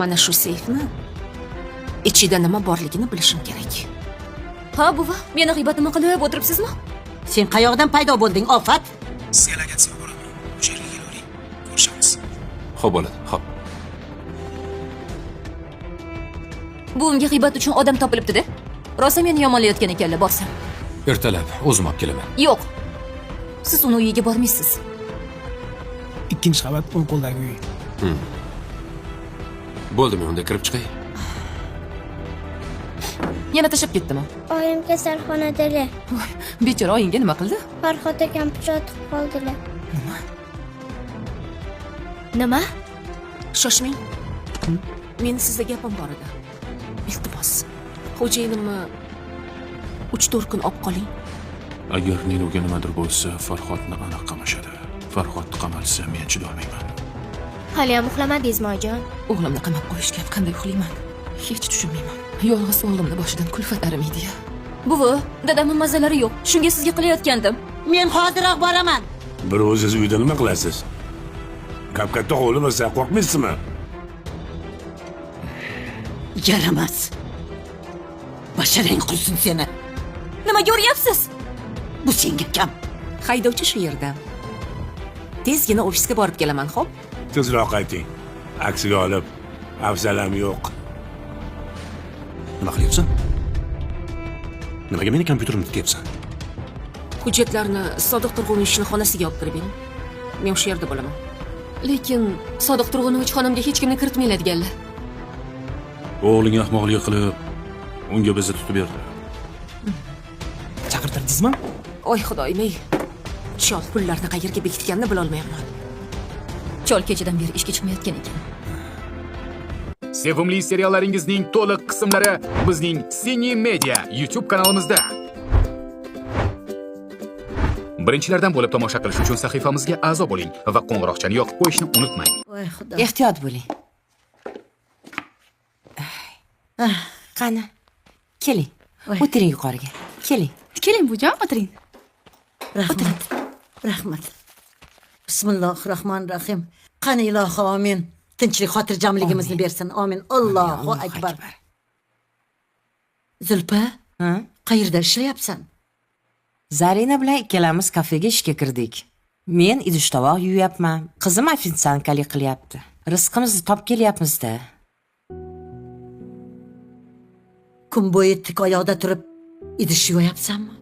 Mana shu seyfni ichida nima borligini bilishim kerak. Ha, buva, meni g'iybat nima qilib o'tiribsizmi? Sen qayoqdan paydo bo'lding, Ofat? Sizga lagatsiga boraman. O'sha yerga kelavering. Ko'rishamiz. Xo'p bo'ladi. Xo'p. Buvimga g'iybat uchun odam topilibdi-da. Rosa meni yomonlayotgan ekanlar, borsam. Ertalab o'zim olib kelaman. Yo'q. Siz uni uyiga bormaysiz. Ikkinchi qavat o'ng qo'ldagi uy. Bo'ldimi, unda kirib chiqay? Yana tashab ketdimi? Oyim kasalxonadalar. Bechora oyingga nima qildi? Farhod akam pichoq tiqib qoldilar. Nima? Shoshmang. Men sizga gapim bor edi. Iltimos, xo'jayinimni 3-4 kun olib qoling. Agar Niluga nimadir bo'lsa, Farhodni aniq qamashadi. Farhod qamalsa, men chidolmayman. Hali ham uxlamadingizmi, ojon? O'g'limni qamab qo'yishgan, qanday uxlayman? Hech tushunmayman. Yolg'iz o'g'limni boshidan kulfat arimaydi-ya. Buvi, dadamning mazalari yo'q. Shunga sizga qilayotgandim. Men hozirroq boraman. Bir o'zingiz uyda nima qilasiz? Kap-katta hovli bo'lsa qo'rqmaysizmi? Yaramas. Basharang qursin seni. Nimaga uryapsiz? Bu senga kam. Haydovchi shu yerda. Tezgina ofisga borib kelaman, xo'p? Tezroq ayting. Aksiga olib, afsalam yo'q. Nima qilyapsan? Nimaga meni kompyuterimni tikyapsan? Hujjatlarni Sodiq Turg'unov ishini xonasiga olib kirib bering. Men o'sha yerda bo'laman. Lekin Sodiq Turg'unovich xonamga hech kimni kiritmaydiganlar. O'g'ling ahmoqlik qilib, unga bizni tutib berdi. Chaqirtirdingizmi? Oy xudoyim-ey. Chol pullarni qayerga bekitganini bila olmayapman. Chol kechadan beri ishga chiqmayotgan ekan. Sevimli seriallaringizning to'liq qismlari bizning Sini Media YouTube kanalimizda. Birinchilardan bo'lib tomosha qilish uchun sahifamizga a'zo bo'ling va qo'ng'iroqchani yoqib qo'yishni unutmang. Voy xudo. Ehtiyot bo'ling. Qani? Keling. O'tiring yuqoriga. Keling. Keling bujon, o'tiring. Rahmat. Rahmat. Bismillahirrohmanirrohim. Qani ilohi amin. Tinchlik, xotirjamligimizni bersin. Amin. Allohu akbar. Zulfa, qayerda ishlayapsan? Zarina bilan ikkalamiz kafega ishga kirdik. Men idish-tovoq yuyapman. Qizim ofitsiantkalik qilyapti. Rizqimizni topib kelyapmiz-da. Kun bo'yi tik oyoqda turib idish yuyapsanmi?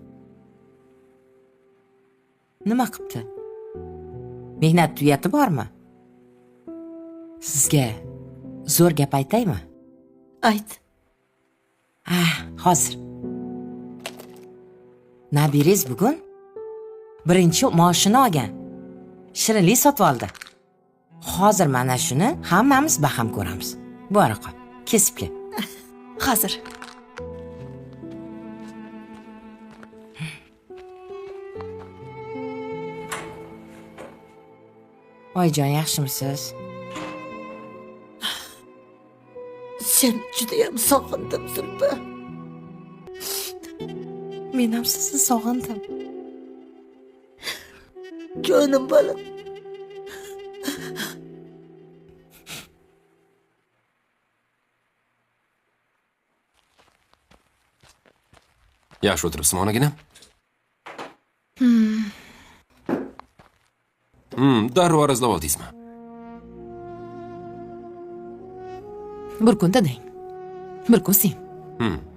Nima qilibdi? Mehnat tuyati bormi? Sizga zo'r gap aytaymi? Ayt. Hozir. Nabiriz bugun birinchi maoshini olgan. Shirinlik sotib oldi. Hozir mana shuni hammamiz baham ko'ramiz. Bora qol, kesib kel. Hozir. Oyjon, yaxshimisiz? Sen juda ham sog'indim, Zulfa. Men ham sizni sog'indim. Jonim bolam. Yaxshi o'tiribsizmi, onaginam? Darrov arazlab oldingizmi? Bir kun dadang. Bir kun sen.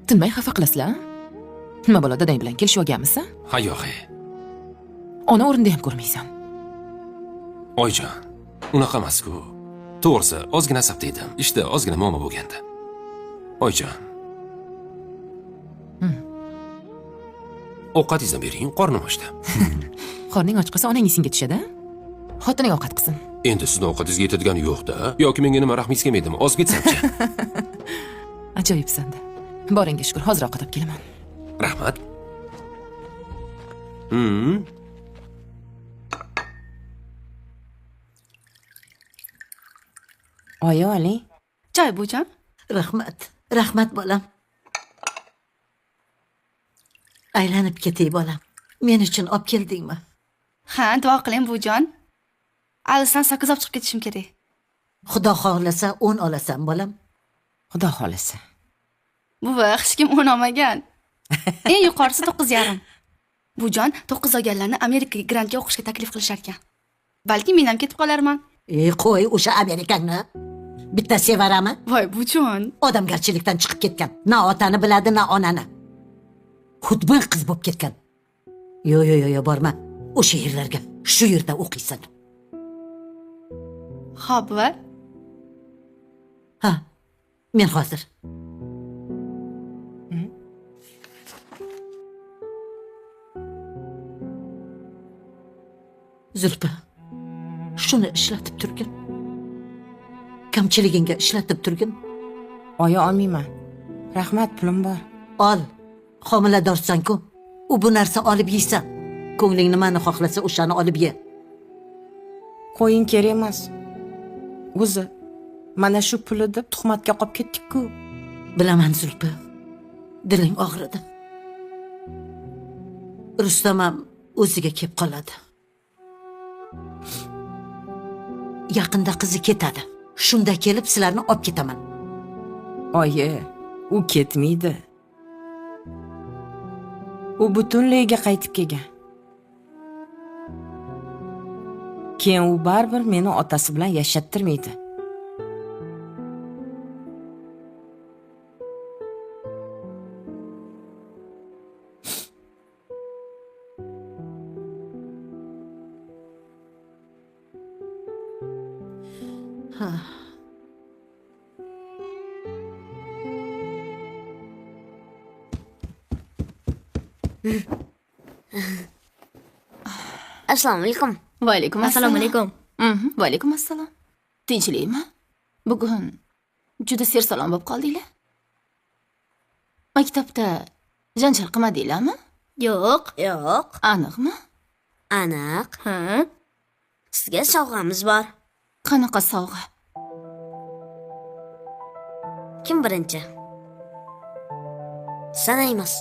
Tinmay xafa qilasizlar. Nima bo'ladi, dadang bilan kelishib olganmisan? Ha yo'q. Ona o'rinda ham ko'rmaysan. Oyjon, unaqa emas-ku. To'g'risi, ozgina asabda edim. Ishda ozgina muammo bo'lganda. Oyjon. Ovqatingizni bering, qornim ochdi. Qorning och qolsa onang senga tushadi. Xotining ovqat qilsin. Endi sizning ovqatingizga yetadigani yo'q-da. Yoki menga nima rahmingiz kelmaydimi? Ozib ketsam-chi. Ajoyibsan-da. Boringga shukr, hozir ovqat olib kelaman. Rahmat. Oyi, oling. Choy bujon. Rahmat. Rahmat bolam. Aylanib ketay bolam. Men uchun olib keldingmi? Ha, duo qiling bujon. Alisdan sakkiz olib chiqib ketishim kerak. Xudo xohlasa 10 olasan, bolam. Xudo xohlasa. Buvi, hech kim 10 olmagan. Eng yuqorisi 9,5. Bu jon 9 olganlarni Amerikaga grantga o'qishga taklif qilishar ekan. Balki men ham ketib qolarman. Qo'y o'sha Amerikanni. Bitta sevarami? Voy, bu jon. Odamgarchilikdan chiqib ketgan. Na otani biladi, na onani. Xudbin qiz bo'lib ketgan. Yo, borma. O'sha yerlarga, shu yerda o'qiysan. Xo'p, buvi. Ha, men hozir. Zulfa, shuni ishlatib turgin. Kamchiligingga ishlatib turgin. Oyi olmayman. Rahmat, pulim bor. Ol. Homiladorsan-ku. U bu narsa olib yeysan. Ko'ngling nimani xohlasa o'shani olib ye. Qo'ying kerak emas. O'zi mana shu puli deb tuhmatga qolib ketdik-ku. Bilaman Zulfa. Diling og'ridi. Rustam ham o'ziga kelib qoladi. Yaqinda qizi ketadi. Shunda kelib sizlarni olib ketaman. Oyi, u ketmaydi. U butunligiga qaytib kelgan. Keyin u baribir meni otasi bilan yashattirmaydi. Assalomu alaykum. Va alaykum assalom. Assalomu alaykum. Va alaykum assalom. Tinchlikmi? Bugun juda sersalom bo'lib qoldinglar. Maktabda janjal qilmadinglarmi? Yo'q. Aniqmi? Aniq. Ha? Sizga sovg'amiz bor. Qanaqa sovg'a? Kim birinchi? Sanaymiz.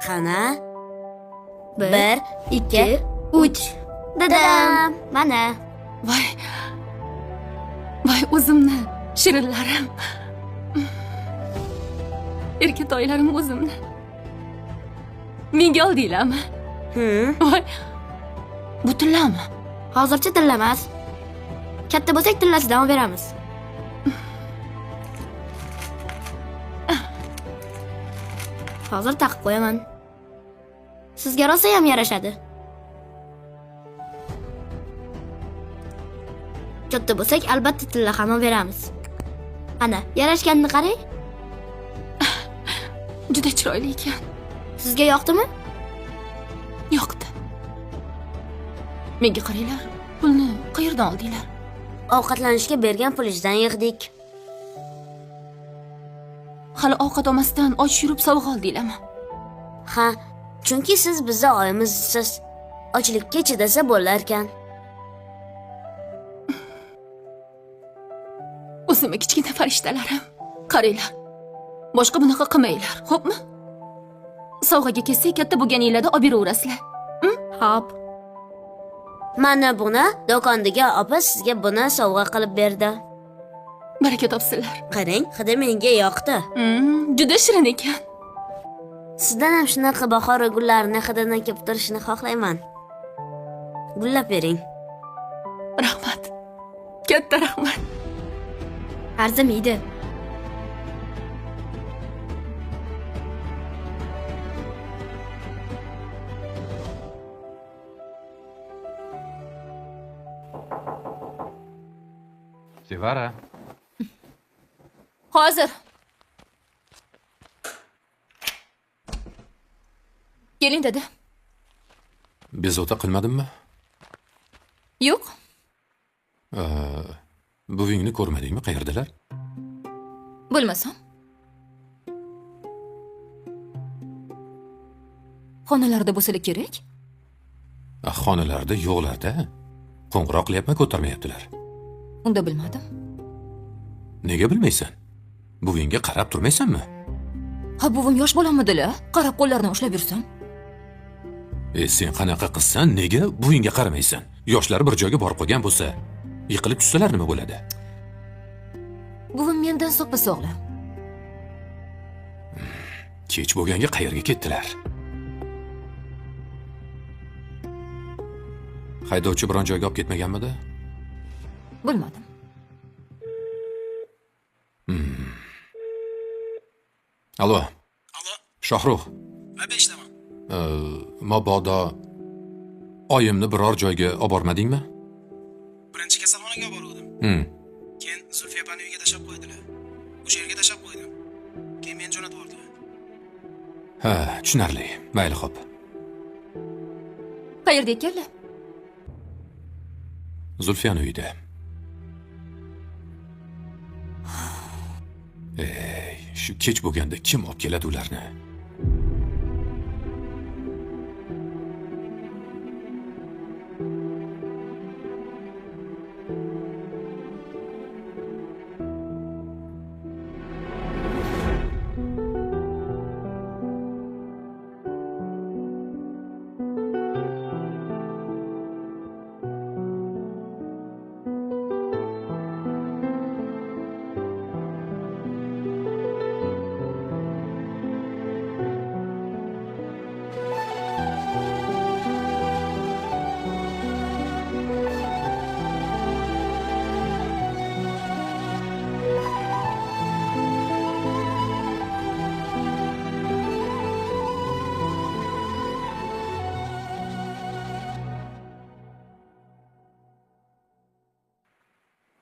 Qana? 1, 2, 3. Dadam, mana. Voy, o'zimni, shirinlarim. Erkatoylarim o'zimni. Menga oldinglarmi? Voy. Bu tillami? Hozircha tillamas. Katta bo'lsak tillasidan beramiz. Hozir taqib qo'yaman. Sizga rosa ham yarashadi. Katta bo'lsak albatta tilla ham beramiz. Ana, yarashganini qarang. Juda chiroyli ekan. Sizga yoqdimi? Yoqdi. Menga qaranglar. Pulni qayerdan oldinglar? Ovqatlanishga bergan pulingizdan yig'dik. Hali ovqat olmasdan och yurib sovg'a oldinglarmi? Ha, chunki siz bizni oyimizsiz. Ochlikka chidasa bo'lar ekan. O'zimni kichkina farishtalarim. Qaranglar. Boshqa bunaqa qilmanglar, xo'pmi? Sovg'aga kelsak, katta bo'lganinglarda olib beraverasizlar. Xo'p. Mana buni do'kondagi opa sizga buni sovg'a qilib berdi. Baraka topsinlar. Qarang, hidi menga yoqdi. Juda shirin ekan. Sizdan ham shunaqa bahor gullarini hididan kelib turishini xohlayman. Gullab bering. Rahmat. Katta rahmat. Arzimaydi. Sevara. Hozir. Keling dedi. Bezovta qilmadimmi? Yo'q. Buvingni ko'rmadingmi? Qayerdalar? Bo'lmasam. Xonalarda bo'lsa kerak. Xonalarda yo'qlarda. Qo'ng'iroq qilyapman, ko'tarmayaptilar. Unda bilmadim. Nega bilmaysan? Buvingga qarab turmaysanmi? Ha, buvim yosh bolammidilar? Qarab qo'llaridan ushlab yursam. Sen qanaqa qilsan, nega buvingga qaramaysan? Yoshlar bir joyga borib qolgan bo'lsa, yiqilib tushsalar nima bo'ladi? Buvim mendan so'ppa sog'lam. Kech bo'lganga qayerga ketdilar? Haydovchi biron joyga olib ketmaganmidi? Bilmadim. Alo. Alo, Shohruh, eshitaman. mabodo oyimni biror joyga olib bormadingmi? Birinchi kasalxonaga olib borgandim. Keyin Zulfiya opani uyiga tashlab qo'ydilar. O'sha yerga tashlab qo'ydim. Keyin meni jo'natib yubordilar. Ha, tushunarli. Mayli, xo'p. Qayerda ekanlar? Zulfiyani uyida. Ey, shu kech bo'lganda kim olib keladi ularni?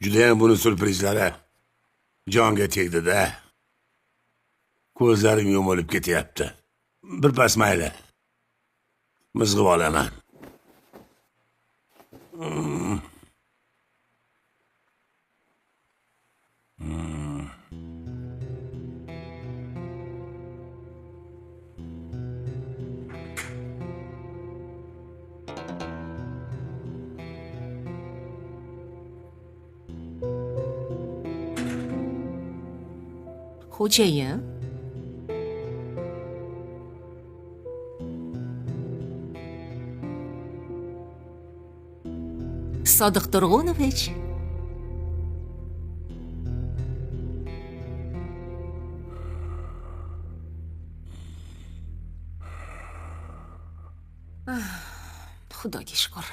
Judayam buni surprizlari jonga tegdi-da. Ko'zlarim yo'malib ketyapti. Birpas mayli. Mizg'ib olaman. Xo'jayin. Sodiq Turg'unovich. Xudoga shukr.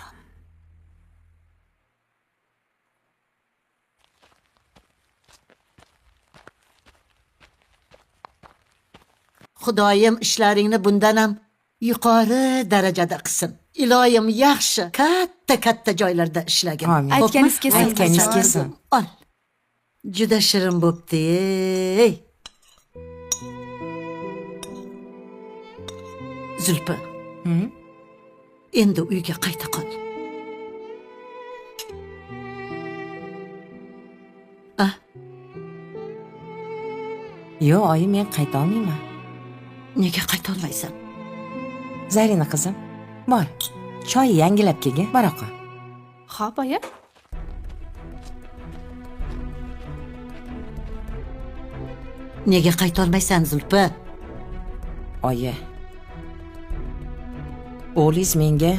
Xudoyim ishlaringni bundan ham yuqori darajada qilsin. Iloyim yaxshi, katta joylarda ishlagin. Amin. Aytganingiz kelsin. Aytganingiz kelsin. Ol. Juda shirin bo'pti. Ey. Zulfi. Endi uyga qayta qol. Yo'q, oyim, men qayta olmayman. Nega qayta olmaysan? Zarina qizim, bor. Choy yangilab kelgin, baroqa. Xo'p, oyi. Nega qayta olmaysan, Zulfi? Oyi. O'g'lingiz menga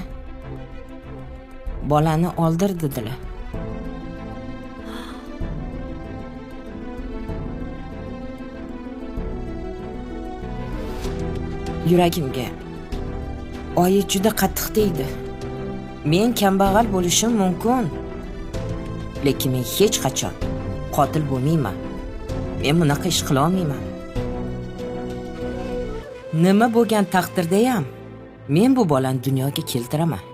bolani oldir dedilar. Yuragimga oyi juda qattiq tegdi. Men kambag'al bo'lishim mumkin, lekin men hech qachon qotil bo'lmayman. Men bunaqa ish qila olmayman. Nima bo'lgan taqdirda ham men bu bolani dunyoga keltiraman.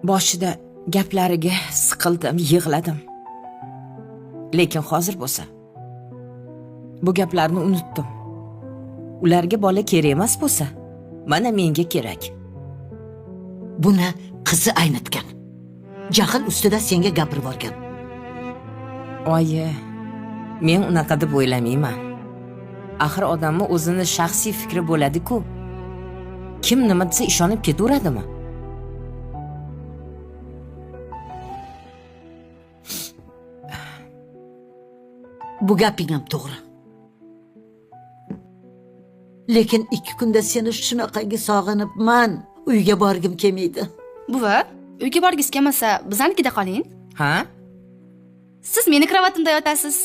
Boshida gaplariga siqildim, yig'ladim. Lekin hozir bo'lsa bu gaplarni unutdim. Ularga bola kerak emas bo'lsa, mana menga kerak. Buni qizi aynitgan. Jahl ustida senga gapirib borgan. Oyi, men unaqa deb o'ylamayman. Axir odamning o'zini shaxsiy fikri bo'ladi-ku. Kim nima desa ishonib ketaveradimi? Bu gaping ham to'g'ri. Lekin 2 kunda seni shunaqangi sog'inibman, uyga borgim kelmaydi. Buva, uyga borgisi kelmasa, biznikida qoling. Ha? Siz meni kravatimda yotasiz.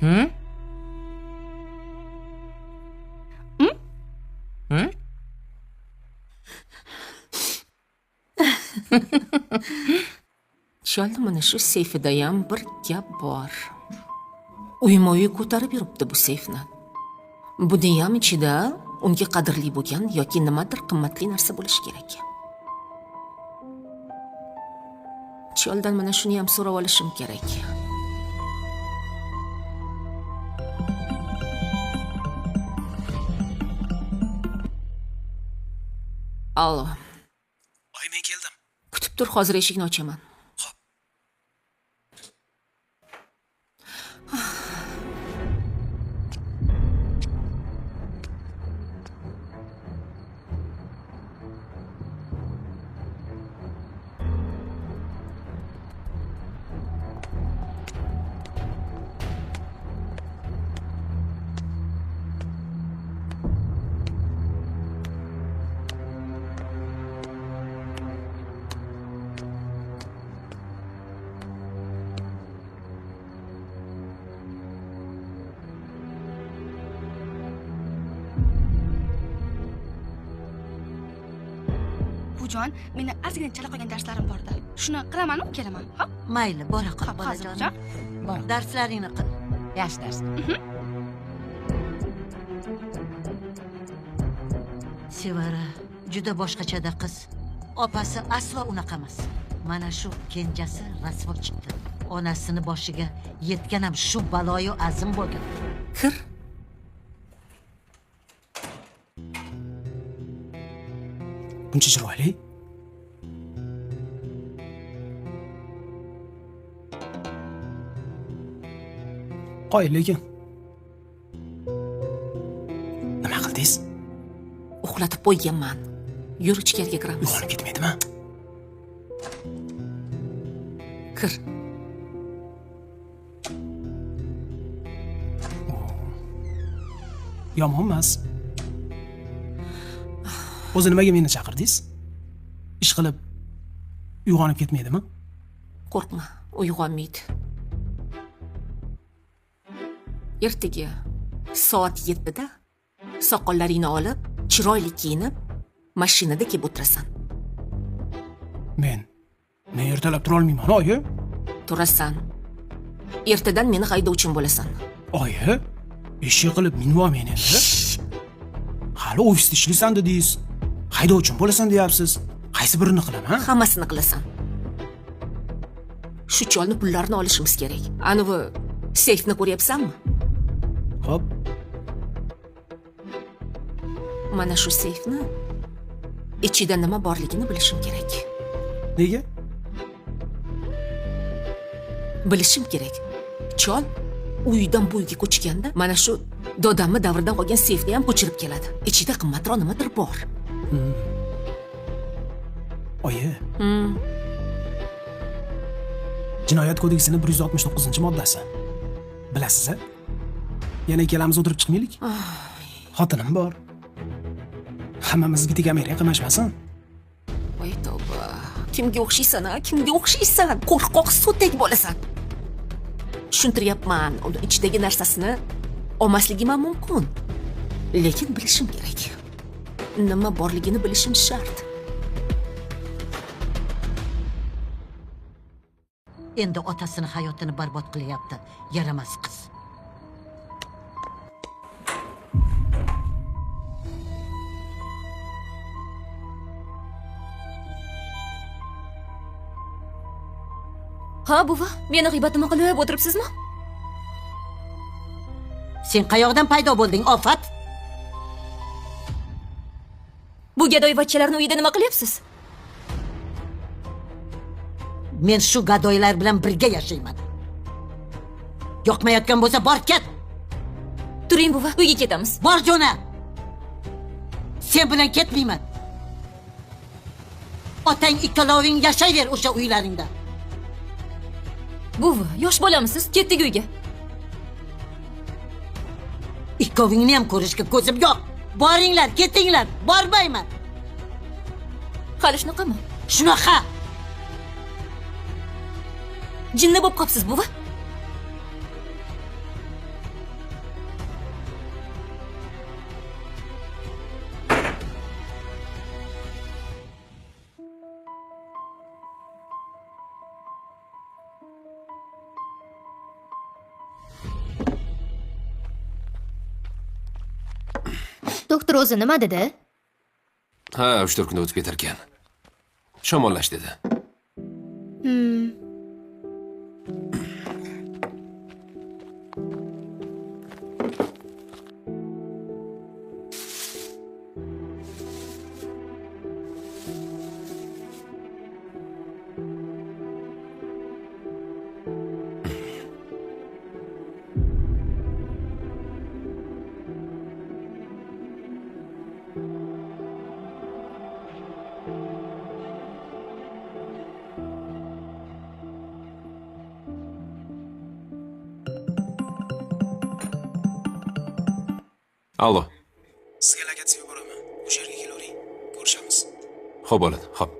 Hm? Cholni mana shu seyfida ham bir gap bor. Uyma-uy ko'tarib yuribdi bu seyfni. Buni ham ichida unga qadrli bo'lgan yoki nimadir qimmatli narsa bo'lishi kerak. Choldan mana shuni ham so'rab olishim kerak. Allo. Oy, men keldim. Kutib tur, hozir eshikni ochaman. Bujon, meni ozgina chala qolgan darslarim borda. Shuni qilaman-ku, kelaman. Ha? Mayli, bora qol, Hozir, bolajonim. Bor. Darslaringni qil. Yaxshi dars. Sevara juda boshqachada qiz. Opasi aslo unaqa emas. Mana shu kenjasi rasvo chiqdi. Onasini boshiga yetgan ham shu baloyu azim bo'lgan. Kir. Buncha chiroyli. Qo'y, lekin. Nima qildingiz? Uxlatib qo'yganman. Yur ichkariga kiramiz. Uyg'onib ketmaydimi? Kir. Yomon emas. O'zi nimaga meni chaqirdingiz? Ish qilib uyg'onib ketmaydimi? Qo'rqma, uyg'onmaydi. Ertaga soat 7 da soqollaringni olib, chiroyli kiyinib, mashinada kelib o'tirasan. Men ertalab tura olmayman, oyi. Turasan. Ertadan meni haydovchim bo'lasan. Oyi, eshik qilib minvomen endi. Hali ofisda ishlaysan dedingiz. Haydovchim bo'lasan deyapsiz. Qaysi birini qilaman? Hammasini qilasan. Shu cholni pullarini olishimiz kerak. Anavi seyfni ko'ryapsanmi? Xo'p, Mana shu seyfni ichida nima borligini bilishim kerak. nega? Bilishim kerak. Chol uydan bu uyga ko'chganda mana shu dodamni davridan qolgan seyfni ham ko'chirib keladi. Ichida qimmatroq nimadir bor. Oyi. Jinoyat kodeksining 169-moddasi. Bilasiz-a? Yana ikkalamiz o'tirib chiqmaylik. Xotinim bor. Hammamiz bitta kamera qamashmasin. Voy tavba. Kimga o'xshaysan, a? Kimga o'xshaysan? Qo'rqoq so'tek bo'lasan. Tushuntiryapman. Uni ichidagi narsasini olmasligim ham mumkin. Lekin bilishim kerak. Nima borligini bilishim shart. Endi otasini hayotini barbod qilyapti. Yaramas qiz. Ha, buva, meni g'iybatimni qilib o'tiribsizmi? Sen qayoqdan paydo bo'lding, ofat? Bu gadoyvachchalarning uyida nima qilyapsiz? Men shu gadoylar bilan birga yashayman. Yoqmayotgan bo'lsa bor ket. Turing buva, uyga ketamiz. Bor jo'na. Sen bilan ketmayman. Otang ikkaloving yashayver o'sha uylaringda. Buva, yosh bolamisiz? Ketdik uyga. Ikkovingni ham ko'rishga ko'zim yo'q. Boringlar, ketinglar. Bormayman. Hali shunaqami? Shunaqa. Jinni bo'lib qopsiz, buva. Doktor o'zi nima dedi? Ha, 3-4 kunda o'tib ketar ekan. Shamollash dedi. Allo. Sizga lokatsiyaga boraman. O'sha yerga kelavering. Ko'rishamiz. Xo'p bo'ladi, xo'p.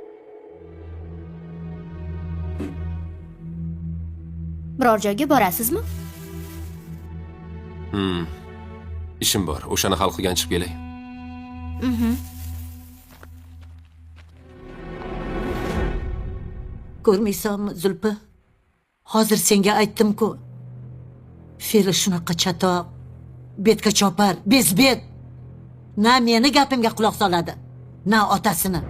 Biror joyga borasizmi? Ishim bor. O'shani hal qilgan chiqib kelay. Ko'rmaysanmi, Zulfi? Hozir senga aytdim-ku. Fe'li shunaqa chatoq, betga chopar, bezbet. Na meni gapimga quloq soladi, na otasini.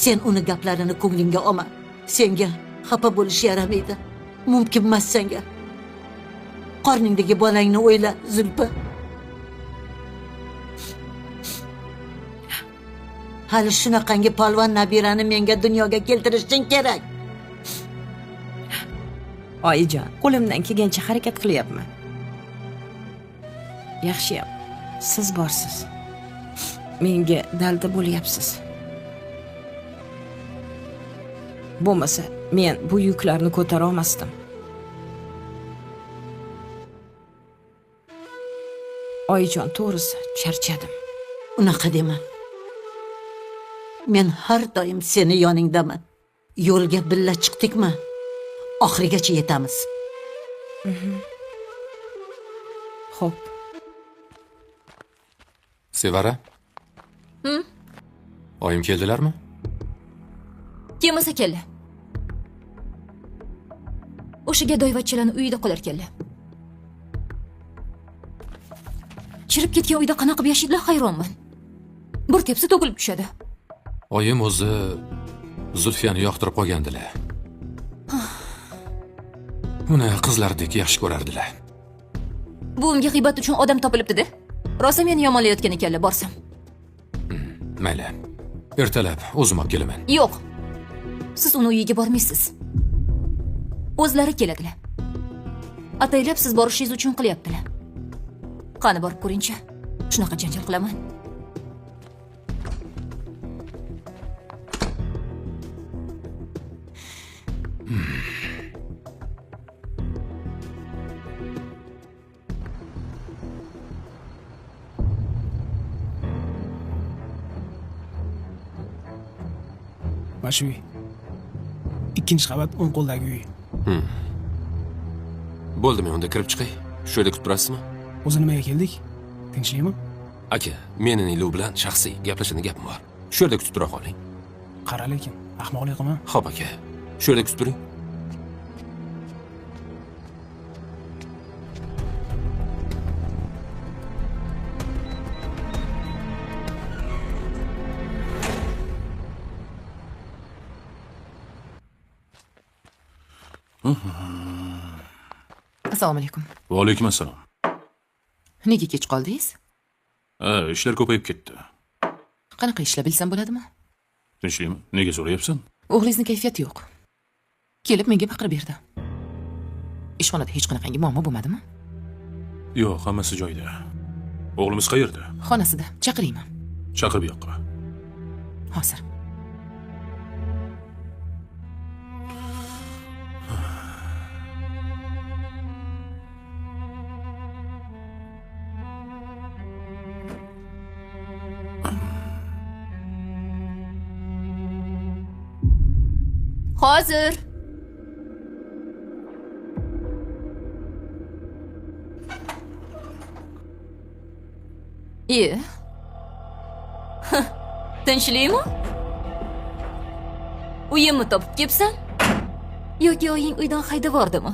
Sen uni gaplarini ko'nglingga olma. Senga xafa bo'lish yaramaydi. Mumkin emas senga. Qorningdagi bolangni o'yla, Zulfi. Hali shunaqangi polvon nabirani menga dunyoga keltirishing kerak. Oyijon, qo'limdan kelgancha harakat qilyapman. Yaxshiyam. Siz borsiz. Menga dalda bo'lyapsiz. Bo'lmasa, men bu yuklarni ko'tara olmasdim. Oyijon, to'g'risi, charchadim. Unaqa dema. Men har doim seni yoningdaman. Yo'lga billa chiqdikmi? Oxirigacha yetamiz. Xo'p. Sevara? Oyim keldilarmi? Kelmasa keldi. O'sha gadoyvachchalarning uyida qolarkanlar. Chirib ketgan uyda qanaqa qilib yashaydilar, hayronman. Bir tepsa to'kilib tushadi. Oyim o'zi Zulfiyani yoqtirib qolgandilar. Uni qizlardek yaxshi ko'rardilar. Buvimga g'iybat uchun odam topilibdi-da. Rosa meni yomonlayotgan ekanlar, borsam. Mayli. Ertalab o'zim olib kelaman. Yo'q. Siz uni uyiga bormaysiz. O'zlari keladilar. Ataylab siz borishingiz uchun qilyaptilar. Qani borib ko'ringchi. Shunaqa janjal qilaman. Mana uy. Ikkinchi qavat o'ng qo'ldagi uy. Bo'ldimi, unda kirib chiqay. Shu yerda kutib turasizmi? O'zi nimaga keldik? Tinchlikmi? Aka, meni Nilu bilan shaxsiy gaplashadigan gapim bor. Shu yerda kutib tura qoling. Qara lekin, ahmoqlik qilma. Xo'p aka. Shu yerda kutib turing. Assalomu alaykum. Va alaykum assalom. Nega kech qoldingiz? Ishlar ko'payib ketdi. Qanaqa ishlar bilsam bo'ladimi? Tinchlikmi? Nega so'rayapsan? O'g'lingizning kayfiyati yo'q. Kelib menga baqirib berdi. Ishxonada hech qanaqangi muammo bo'lmadimi? Yo'q, hammasi joyida. O'g'limiz qayerda? Xonasida. Chaqiraymi? Chaqir bu yoqqa. Hozir. Hozir. Iye. Tinchlikmi? Uyimni topib kelibsan? Yoki oying uydan haydab yubordimi?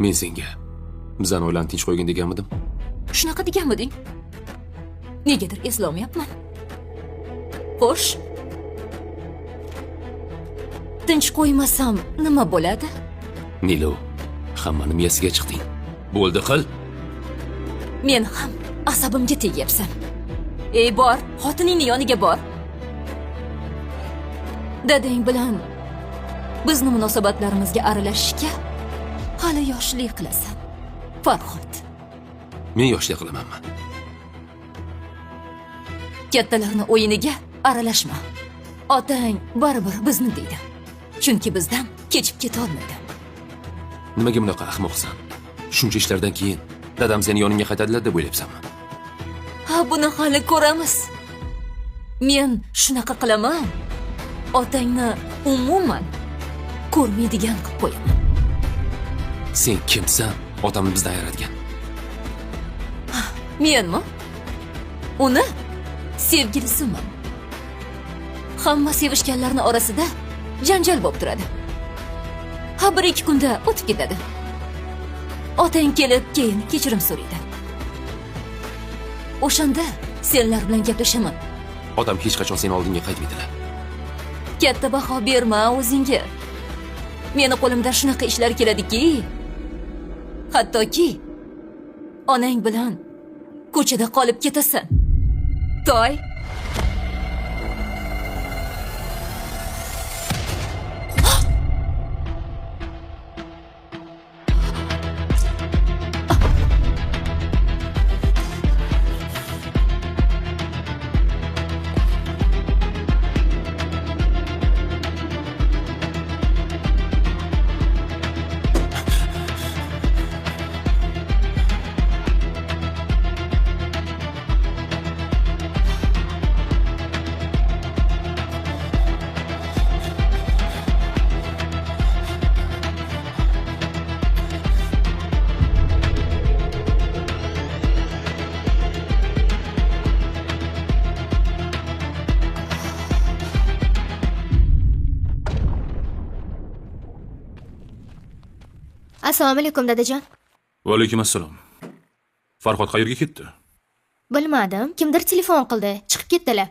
Men senga bizani oilani tinch qo'ygin deganmidim. Shunaqa deganmiding? Negadir eslolmayapman. Xo'sh. Tinch qo'ymasam nima bo'ladi? Nilo, hammani miyasiga chiqding. Bo'ldi qil. Men ham asabimga tegyapsan. Ey bor, xotiningning yoniga bor. Dadang bilan bizni munosabatlarimizga aralashishga hali yoshlik qilasan. Farhod. Men yoshlik qilamanmi? Kattalarning o'yiniga aralashma. Otang baribir bizni deydi. Chunki bizdan kechib keta olmaydi. Nimaga bunaqa ahmoqsan? Shuncha ishlardan keyin dadam seni yoningga qaytadilar deb o'ylayapsanmi? Ha, buni hali ko'ramiz. Men shunaqa qilaman. Otangni umuman ko'rmaydigan qilib qo'yaman. Sen kimsan? Otamni bizdan ayiradigan. Menmi? Uni sevgilisiman. Hamma sevishganlarning orasida janjal bo'lib turadi. Ha, 1-2 kunda o'tib ketadi. Otang kelib, keyin kechirim so'raydi. O'shanda senlar bilan gaplashaman. Otam hech qachon seni oldinga qaytmaydilar. Katta baho berma o'zingga. Meni qo'limdan shunaqa ishlar keladiki, hattoki onang bilan ko'chada qolib ketasan. Toy. Assalomu alaykum dadajon. Va alaykum assalom. Farhod qayerga ketdi? Bilmadim, kimdir telefon qildi, chiqib ketdilar.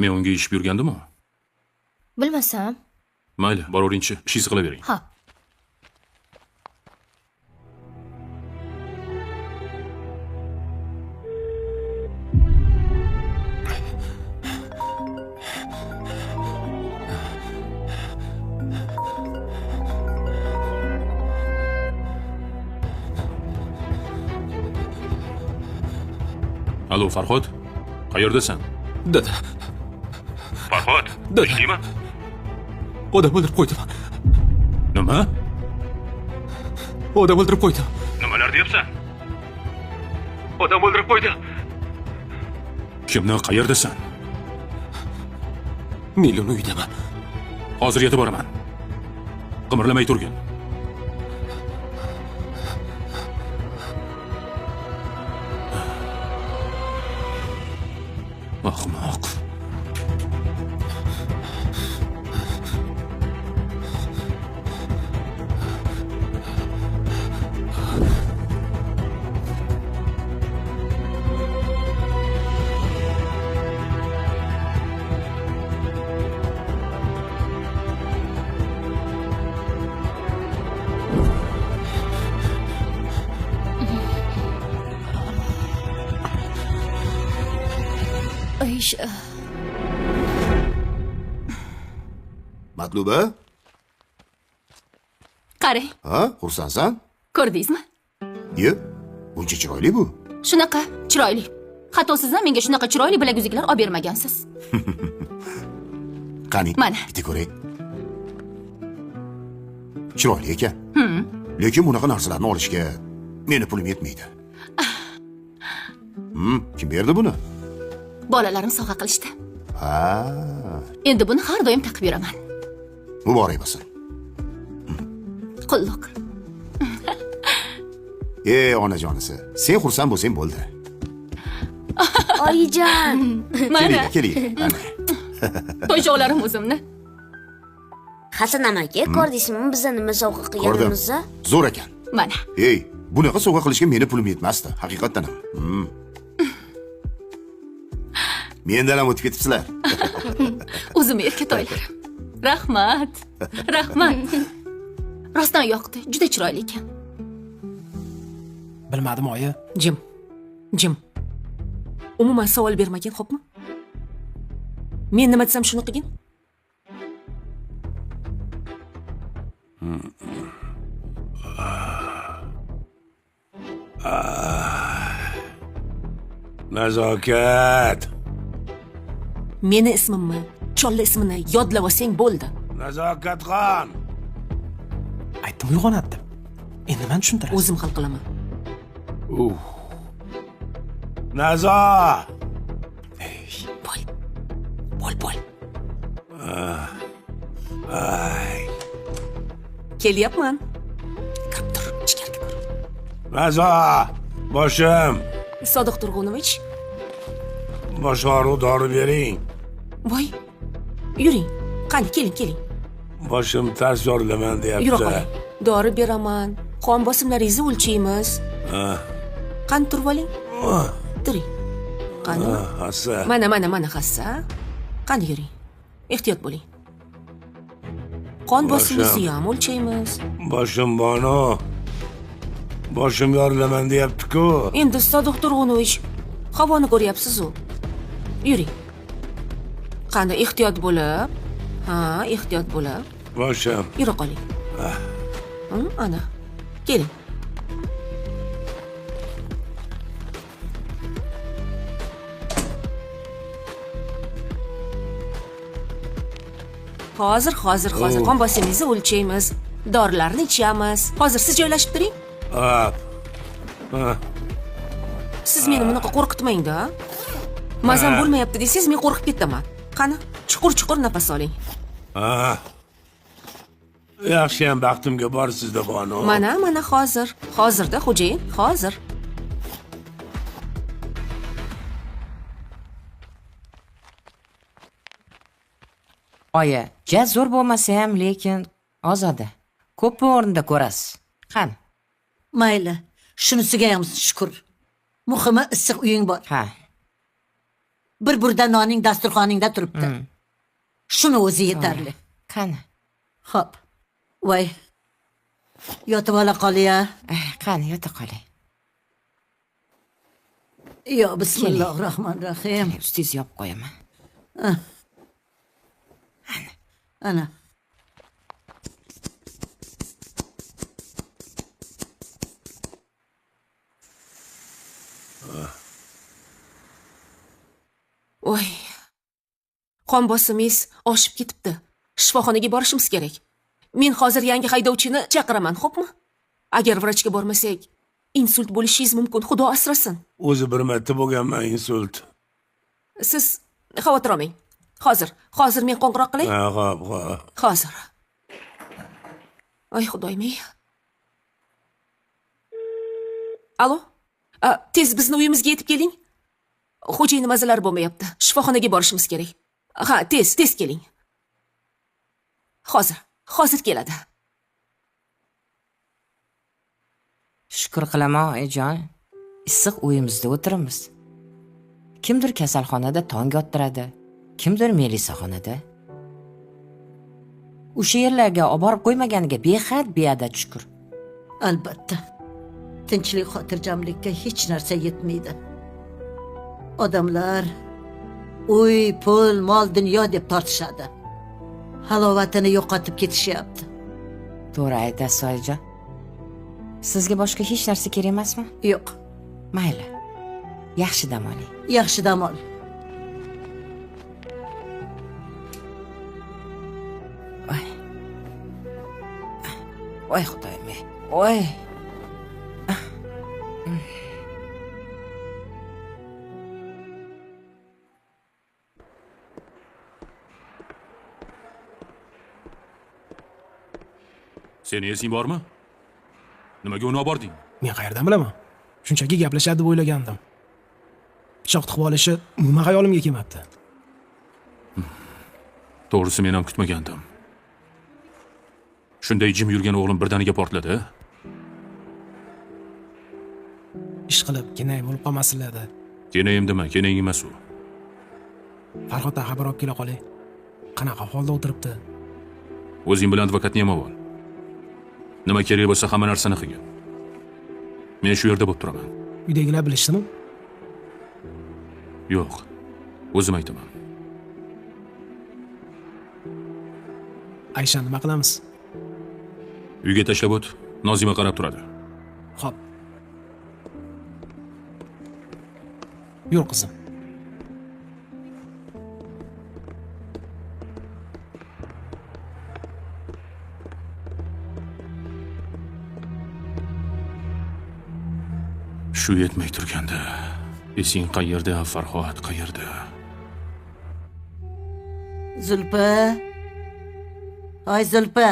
Men unga ish buyurgandimmi? Bilmasam. Mayli, boravering-chi, ishingizni qilavering. Ha. Alo, Farhod? Qayerdasan? Dada. Farhod, tinchlikmi? Odam o'ldirib qo'ydi. Nima? Odam o'ldirib qo'ydi. Nimalar deyapsan? Odam o'ldirib qo'ydi. Kimni, qayerdasan? Niloni uydaman. Hozir yetib boraman. Qimirlamay turgin. Ahmoq. Aysha. Matluba? Qarang. Ha, xursandsan? Ko'rdingizmi? Yo, buncha chiroyli bu. Shunaqa chiroyli. Hatto siz ham menga shunaqa chiroyli bilaguzuklar olib bermagansiz. Qani, Mana. bitta ko'ray. Chiroyli ekan. Lekin bunaqa narsalarni olishga meni pulim yetmaydi. Kim berdi buni? Bolalarim sovg'a qilishdi. Ha, Endi buni har doim taqib yuraman. muborak bo'lsin. Qulluq. Onajonisi, sen xursand bo'lsang bo'ldi. Oyijon. Mana Keling. to'ychoqlarim o'zimni. Hasan amaki, ko'rdingizmi bizni nima sovg'a qilganimizni? Zo'r ekan. Mana. Ey, bunaqa sovg'a qilishga meni pulim yetmasdi, haqiqatdan ham. Mendan ham o'tib ketibsizlar. O'zim erkatoylarim. Rahmat. Rahmat. Rostdan yoqdi. Juda chiroyli ekan. Bilmadim oyi. Jim. Jim. Umuman savol bermagin, xo'pmi? Men nima desam shuni qilgin. Nazokat. Meni ismimni, cholla ismini yodlab olsang bo'ldi. Nazokatxon. Aytdim uyg'onadi deb. Endi men tushuntirasiz. O'zim hal qilaman. Nazo. Bo'l. Ay. Kelyapman. Kirib tur, ichkariga kir. Nazo. Boshim. Sodiq Turg'unovich, Bosh og'riq dori bering. voy. Yuring. Qani, keling. Boshim tars yorulaman Yura deyapti. qoling. Dori beraman. Qon bosimlaringizni o'lchaymiz. Qani turib oling. Turing. Qani? Hassa. Mana hassa. Qani yuring. Ehtiyot bo'ling. Qon bosimingizni ham o'lchaymiz. Boshim bono. Boshim yorulaman deyapti-ku. Endi Sodiq Turg'unovich, havoni ko'ryapsiz-ku. Yuring. Qani ehtiyot bo'lib. Ha, ehtiyot bo'lib. Boshim. Yura qoling. Ana. Keling. Hozir qon bosimingizni o'lchaymiz. Dorilarni ichamiz. Hozir siz joylashib turing. Siz meni bunaqa qo'rqitmang-da. Mazam bo'lmayapti desangiz, men qo'rqib ketaman. Qani, chuqur nafas oling. Yaxshi ham baxtimga bor sizda bonu. Mana hozir. Hozirda xo'jayin, hozir. Oyi, ja zo'r bo'lmasa ham, lekin ozoda. Ko'p o'rinda ko'rasiz. Qani. Mayli, shunisiga ham shukr. Muhimi issiq uying bor. Ha. Bir burda noning dasturxoningda turibdi. Shuni o'zi yetarli. Qani. Xo'p. Voy. Yotib ola qol-ya. Qani, yota qoling. Yo, bismillahirrohmanirrohim. Ustingiz yopib qo'yaman. Ana. Voy. Qon bosimingiz oshib ketibdi. Shifoxonaga borishimiz kerak. Men hozir yangi haydovchini chaqiraman, xo'pmi? Agar vrachga bormasak, insult bo'lishingiz mumkin. Xudo asrasin. O'zi bir marta bo'lganman insult. Siz xavotir olmang. Hozir men qo'ng'iroq qilay. Xo'p. Hozir. Ay xudoyim-ey. Alo? Tez bizni uyimizga yetib keling. Xo'jayin mazalari bo'lmayapti. Shifoxonaga borishimiz kerak. Ha, tez keling. Hozir keladi. Shukr qilaman, oyijon. Issiq uyimizda o'tiramiz. Kimdir kasalxonada tong ottiradi, kimdir melisaxonada. O'sha yerlarga olib borib qo'ymaganiga behad beadad shukr. Albatta. Tinchlik, xotirjamlikka hech narsa yetmaydi. Odamlar uy, pul, mol, dunyo deb tortishadi. Halovatini yo'qotib ketishyapti. To'g'ri aytasiz, oyijon. Sizga boshqa hech narsa kerak emasmi? Yo'q. Mayli. Yaxshi dam oling. Yaxshi dam ol. Voy xudoyim. Voy. Seni esing bormi? Nimaga uni olib bording? Men qayerdan bilaman? Shunchaki gaplashadi deb o'ylagandim. pichoq tiqib olishi umuman xayolimga kelmabdi. To'g'risi men ham kutmagandim. Shunday jim yurgan o'g'lim birdaniga portladi. Ish qilib kenay bo'lib qolmasinlar-da. Kenayim dema, kenaying emas u. Farhoddan xabar olib kela qoling. Qanaqa holda o'tiribdi? O'zing bilan advokatni ham ol. Nima kerak bo'lsa hamma narsani qilgin. Men shu yerda bo'lib turaman. Uydagilar bilishdimi? Yo'q. O'zim aytaman. Aysha nima qilamiz? Uyga tashlab o't. Nozima qarab turadi. Xo'p. Yur qizim. Shu yetmay turganda, esing qayerda, Farhod qayerda? Zulpa. Ay Zulpa.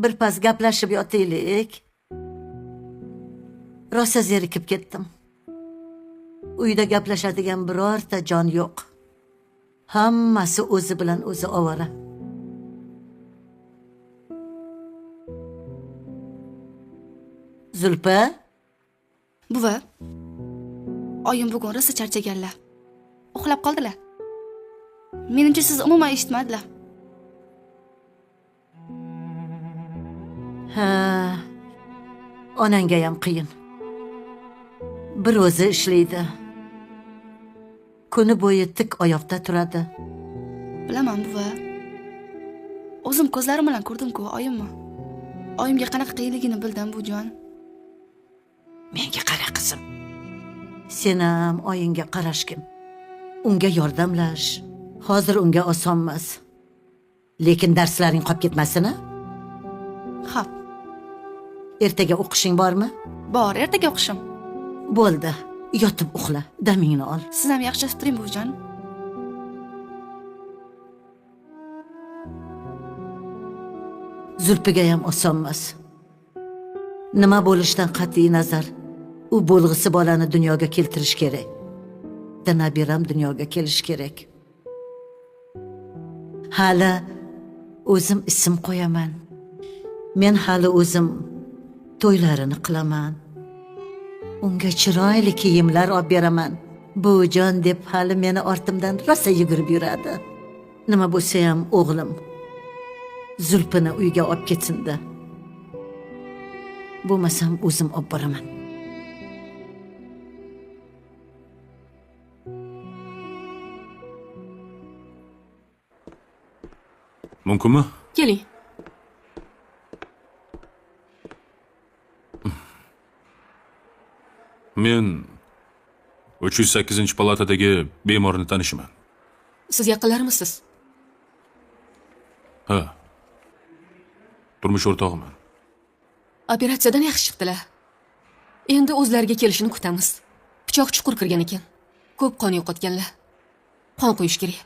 Bir pas gaplashib yotaylik. Rosa zerikib ketdim. Uyda gaplashadigan birorta jon yo'q. Hammasi o'zi bilan o'zi ovora. Zulpa? Buva. Oyim bugun rosa charchaganlar. Uxlab qoldilar. Menimcha siz umuman eshitmadilar. Ha. Onangga ham qiyin. Bir o'zi ishlaydi. Kuni bo'yi tik oyoqda turadi. Bilaman buva. O'zim ko'zlarim bilan ko'rdim-ku oyimni. Oyimga qanaqa qiyinligini bildim bu jon. Menga qara qizim. Sen ham oyingga qarashgin. Unga yordamlash. Hozir unga oson emas. Lekin darslaring qolib ketmasin-a? Xo'p. Ertaga o'qishing bormi? Bor, ertaga o'qishim. Bo'ldi. Yotib uxla, damingni ol. Siz ham yaxshi turing buvijon. Zulpiga ham oson emas. Nima bo'lishidan qat'iy nazar, u bo'lg'isi bolani dunyoga keltirish kerak. Nabiram dunyoga kelish kerak. Hali o'zim ism qo'yaman. Men hali o'zim to'ylarini qilaman. Unga chiroyli kiyimlar olib beraman. Buvijon deb hali meni ortimdan rosa yugurib yuradi. Nima bo'lsa ham o'g'lim Zulpini uyga olib ketsin-da. Bo'lmasam o'zim olib boraman. Mumkinmi? Keling. Men 308-palatadagi bemorni tanishiman. Siz yaqinlarimisiz? Ha. Turmush o'rtog'iman. Operatsiyadan yaxshi chiqdilar. Endi o'zlariga kelishini kutamiz. Pichoq chuqur kirgan ekan. Ko'p qon yo'qotganlar. Qon qo'yish kerak.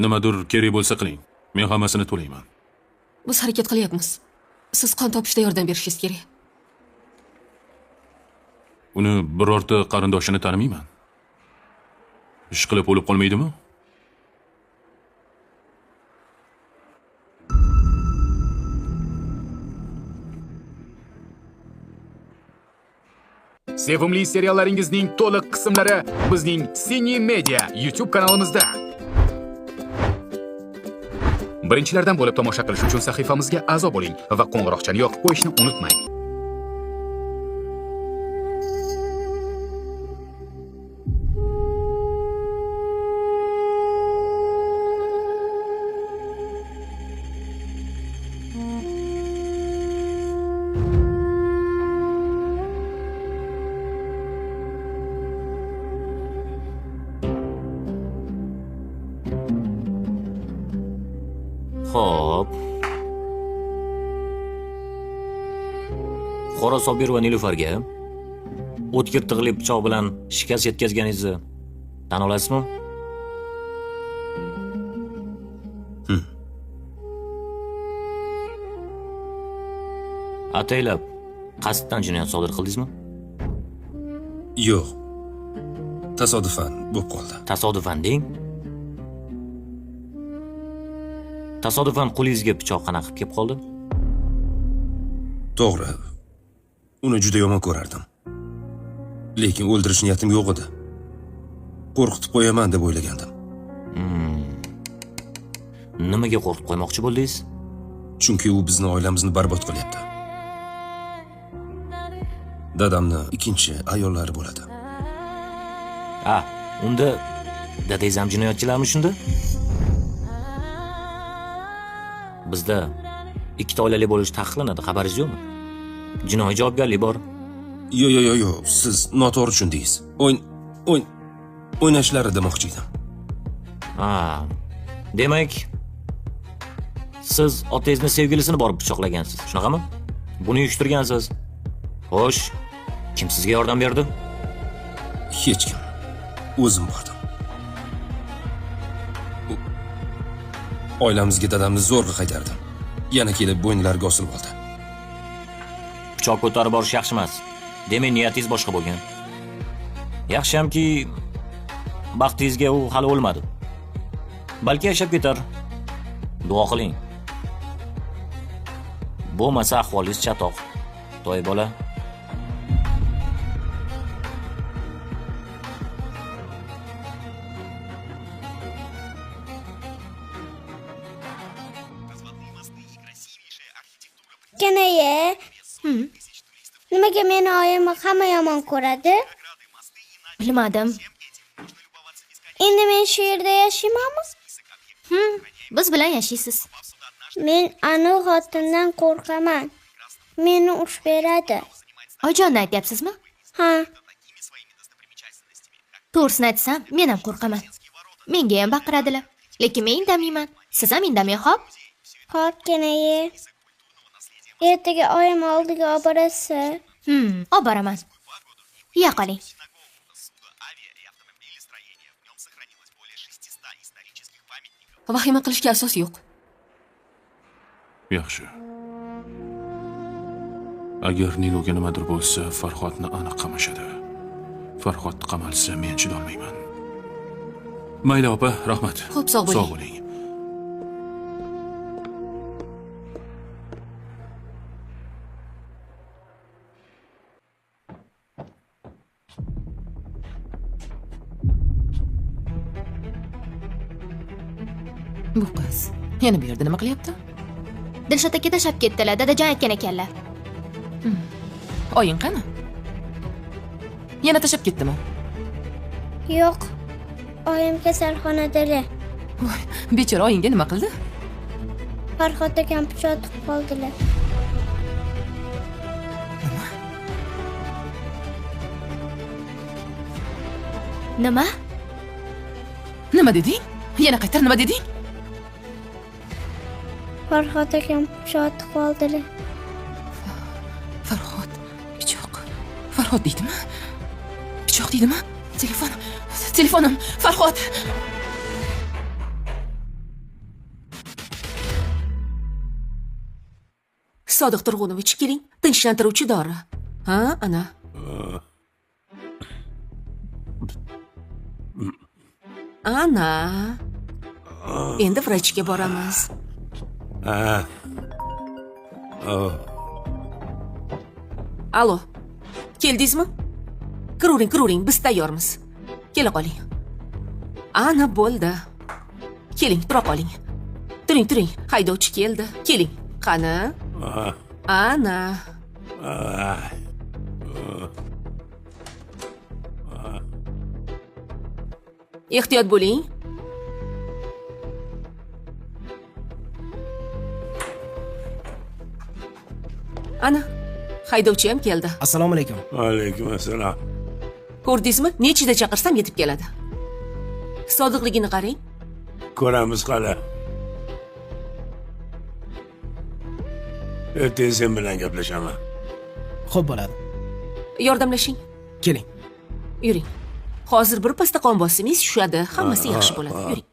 Nimadir kerak bo'lsa qiling. Men hammasini to'layman. Biz harakat qilyapmiz. Siz qon topishda yordam berishingiz kerak. Uni birorta qarindoshini tanimayman. Ish qilib o'lib qolmaydimi? Sevimli seriallaringizning to'liq qismlari bizning Sini Media YouTube kanalimizda. Birinchilardan bo'lib tomosha qilish uchun sahifamizga a'zo bo'ling va qo'ng'iroqchani yoqib qo'yishni unutmang. Xo'p. Qora Sobir va Nilufarga o'tkir tig'li pichoq bilan shikast yetkazganingizni tan olasizmi? Ataylab qasddan jinoyat sodir qildingizmi? Yo'q, tasodifan bo'lib qoldi. Tasodifan deng. Tasodifan qo'lingizga pichoq qanaqa qilib kelib qoldi? To'g'ri. Uni juda yomon ko'rardim. Lekin o'ldirish niyatim yo'q edi. Qo'rqitib qo'yaman deb o'ylagandim. Nimaga qo'rqitib qo'ymoqchi bo'ldingiz? Chunki u bizning oilamizni barbod qilyapti. Dadamni ikkinchi ayollari bo'ladi. Unda dadangiz ham jinoyatchilarmi shunda? Bizda ikkita oilali bo'lish taqiqlanadi, xabaringiz yo'qmi? Jinoiy javobgarlik bor. Yo'q, siz noto'g'ri tushundingiz. O'ynashlar demoqchi edim. Demak, siz otangizni sevgilisini borib pichoqlagansiz, shunaqami? Buni uyushtirgansiz. Xo'sh, kim sizga yordam berdi? Hech kim. O'zim bordim. Oilamizga dadamni zo'rg'a qaytardim. Yana kelib bo'ynilariga osilib oldi. Pichoq ko'tarib borish yaxshi emas. Demak, niyatingiz boshqa bo'lgan. Yaxshiyamki, baxtingizga u hali o'lmadi. Balki yashab ketar. Duo qiling. Bo'lmasa ahvolingiz chatoq. To'y bola. Kenaye. Nimaga meni oyimni hamma yomon ko'radi? Bilmadim. Endi men shu yerda yashaymanmi? Biz bilan yashaysiz. Men anu xotindan qo'rqaman. Meni urush beradi. Oyjonni aytyapsizmi? Ha. To'g'risini aytsam, men ham qo'rqaman. Menga ham baqiradilar. Lekin men indamayman. Siz ham indamang, xo'p? Xo'p, Kenaye. Ertaga oyim oldiga olib borasiz. Olib boraman. Yeya qoling. Vahima qilishga asos yo'q. Yaxshi. Agar Niluga nimadir bo'lsa, Farhodni aniq qamashadi. Farhod qamalsa, men chidolmayman. Mayli opa, rahmat. Xo'p, sog' bo'ling. Sog' bo'ling. Bu qiz yana bu yerda nima qilyapti? Dilshod aka tashlab ketdilar, dadajon aytgan ekanlar. Oying qani? Yana tashlab ketdimi? Yo'q. Oyim kasalxonadalar. Bechora oyingga nima qildi? Farhod akam pichoq tiqib qoldilar. Nima? Nima deding? Yana qaytar, nima deding? Farhod akam pichoq tiqib qoldilar. Farhod, pichoq. Farhod deydimi? Pichoq deydimi? Telefonim, Farhod. Sodiq Turg'unovich, keling, tinchlantiruvchi dori. Ha, ana. Ana. Endi vrachga boramiz. Alo. Keldingizmi? Kiravering, biz tayyormiz. Kela qoling. Ana bo'ldi. Keling, tura qoling. Turing, haydovchi keldi. Keling. Qani? Ana. Ehtiyot bo'ling. Ana, haydovchi ham keldi. Assalomu alaykum. Va alaykum assalom. Ko'rdingizmi? Nechida chaqirsam yetib keladi. Sodiqligini qarang. Ko'ramiz qala. Ertaga sen bilan gaplashaman. Xo'p bo'ladi. Yordamlashing. Keling. Yuring. Hozir bir pasda qon bosimingiz tushadi. Hammasi yaxshi bo'ladi. Yuring.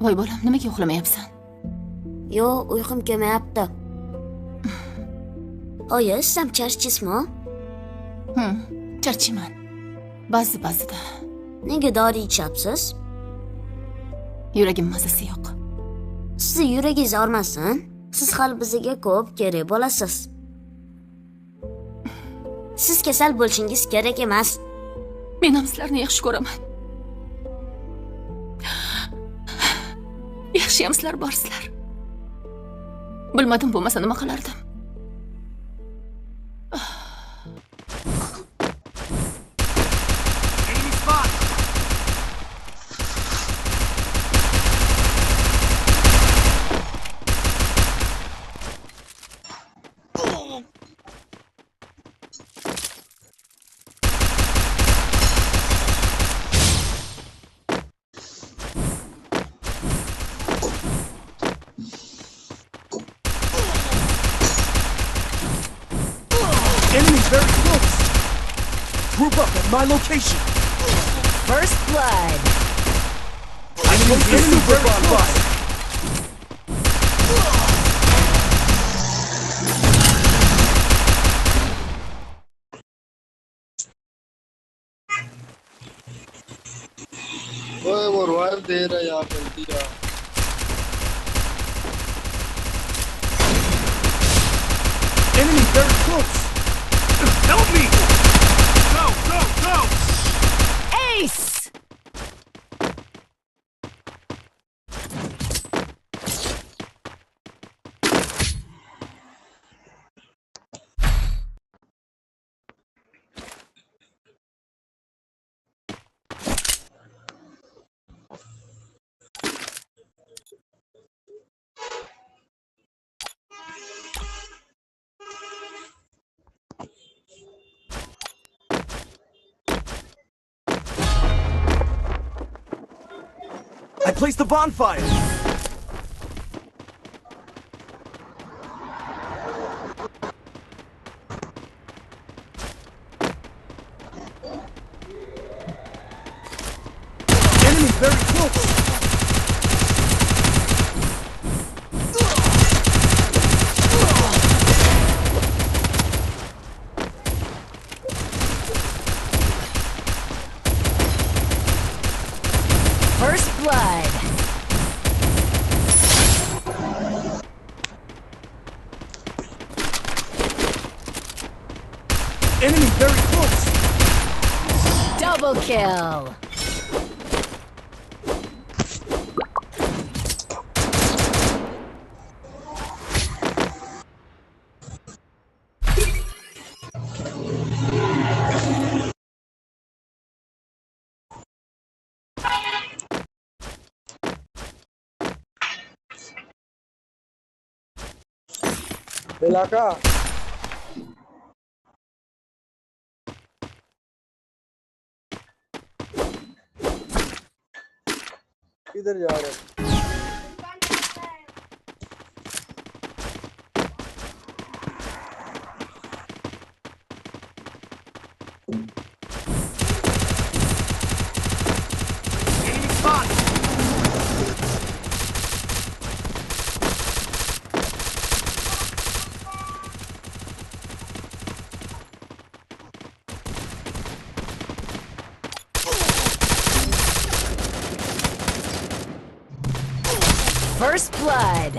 voy bolam, nimaga uxlamayapsan? Yo'q, uyqum kelmayapti. Oyi, sizam charchismi? Charchayman. Ba'zida. Nega dori ichyapsiz? Yuragim mazasi yo'q. Sizni yuragingiz og'rimasin. Siz hali bizga ko'p kerak bo'lasiz. Siz kasal bo'lishingiz kerak emas. Men ham sizlarni yaxshi ko'raman. Yaxshiyam sizlar borsizlar. Bilmadim, bo'lmasa nima qilardim? Enemies very close. Group up at my location. First blood. Enemy very close. ओए वो रॉयल दे रहा यार जल्दी यार Enemy very close. Help me! Go! Ace! I placed the bonfire. Enemy very close. First blood. Enemy very close. Double kill. इलाका किधर जा रहे हैं First blood.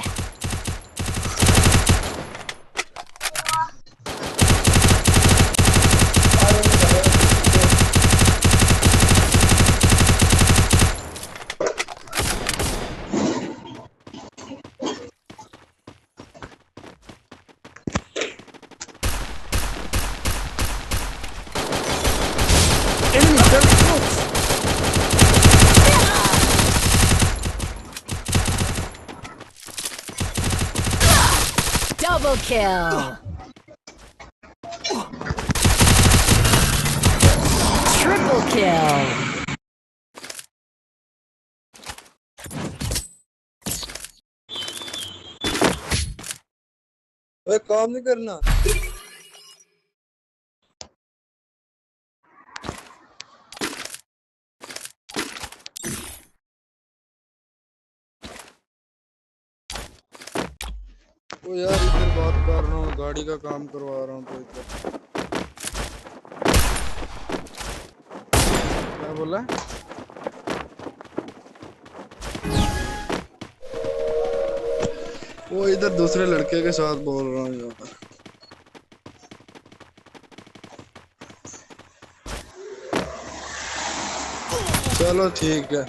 Enemy very close. Double kill. Triple kill. काम नहीं करना ओ यार इधर बात कर रहा हूँ, गाड़ी का काम करवा रहा हूँ तो इधर क्या बोला? वो इधर दूसरे लड़के के साथ बोल रहा हूँ यहाँ पर। चलो ठीक है।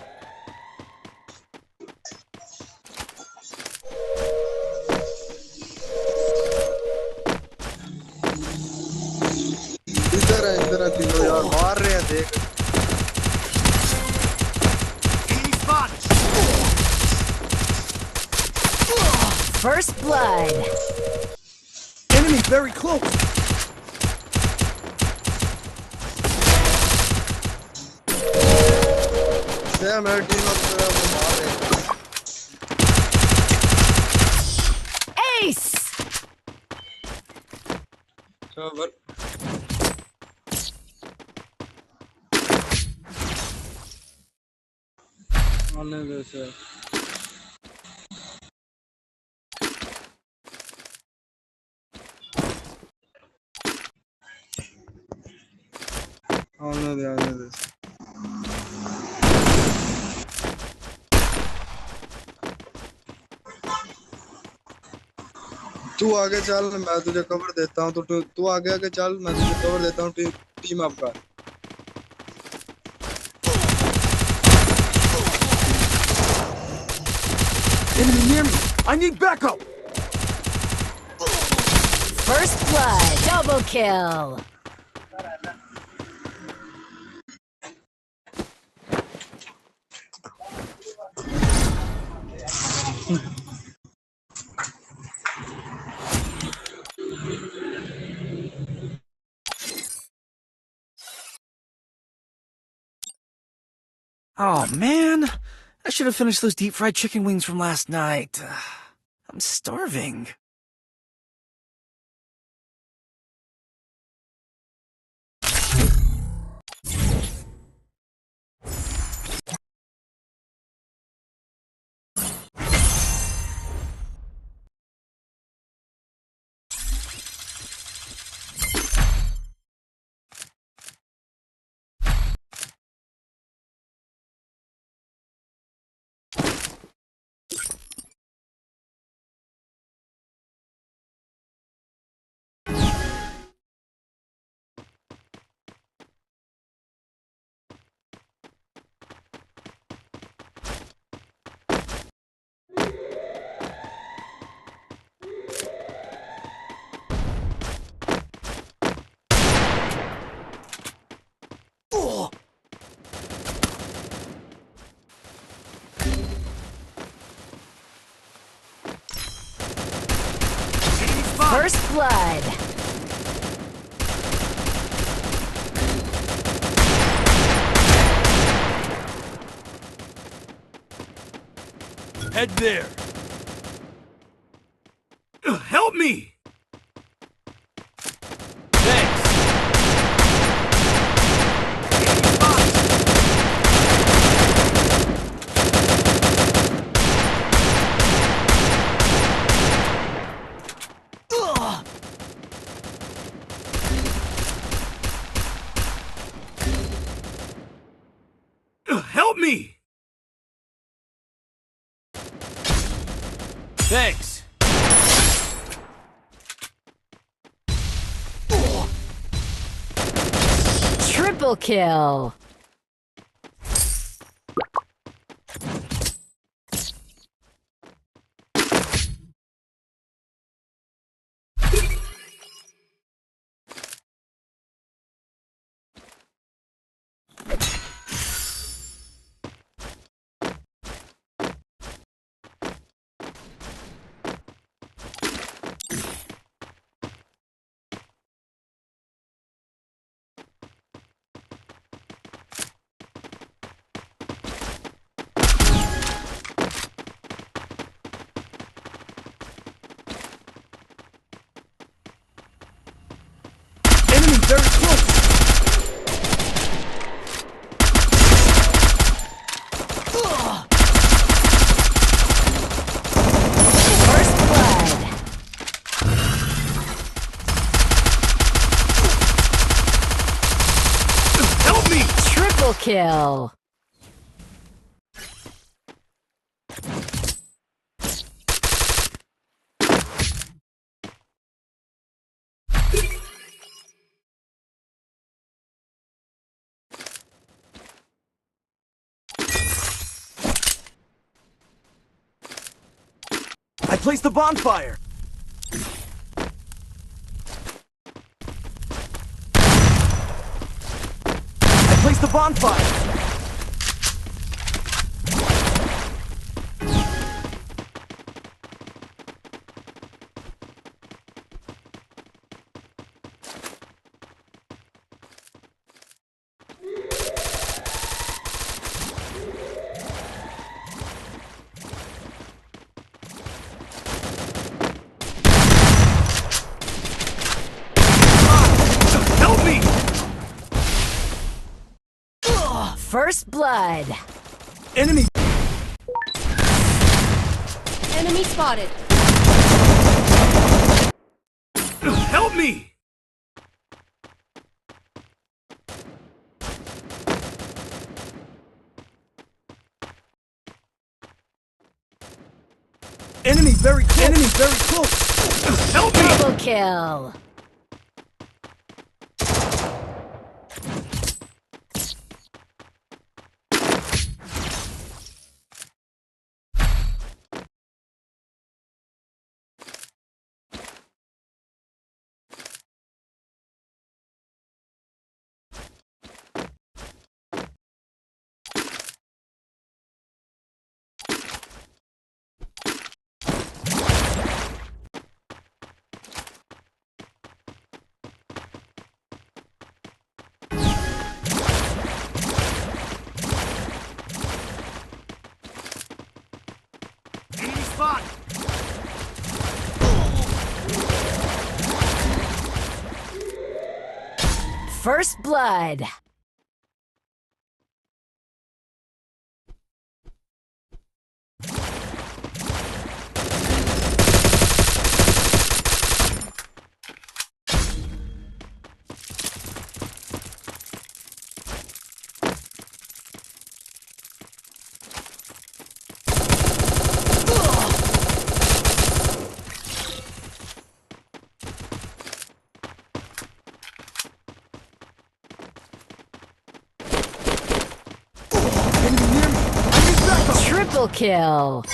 इधर है तीनों यार, मार रहे हैं देख। First blood. Enemy very close. Damn, our team up there, वो मार रहे हैं। Ace. Cover. आने दे से। आने दे। तू आगे चल, मैं तुझे कवर देता हूँ। तू आगे चल, मैं तुझे कवर देता हूँ। टीम अप कर। Enemy near me. I need backup. First blood. Double kill. Oh man, I should have finished those deep fried chicken wings from last night. I'm starving. First blood. Head there. Help me! Thanks. Help me! Thanks. Triple kill. Very close. First blood. kill. I placed the bonfire! I placed the bonfire! Help me! First blood. Enemy! Enemy spotted. Help me! Enemy very close! Help me! Double kill. Enemy spot! First blood. Triple kill.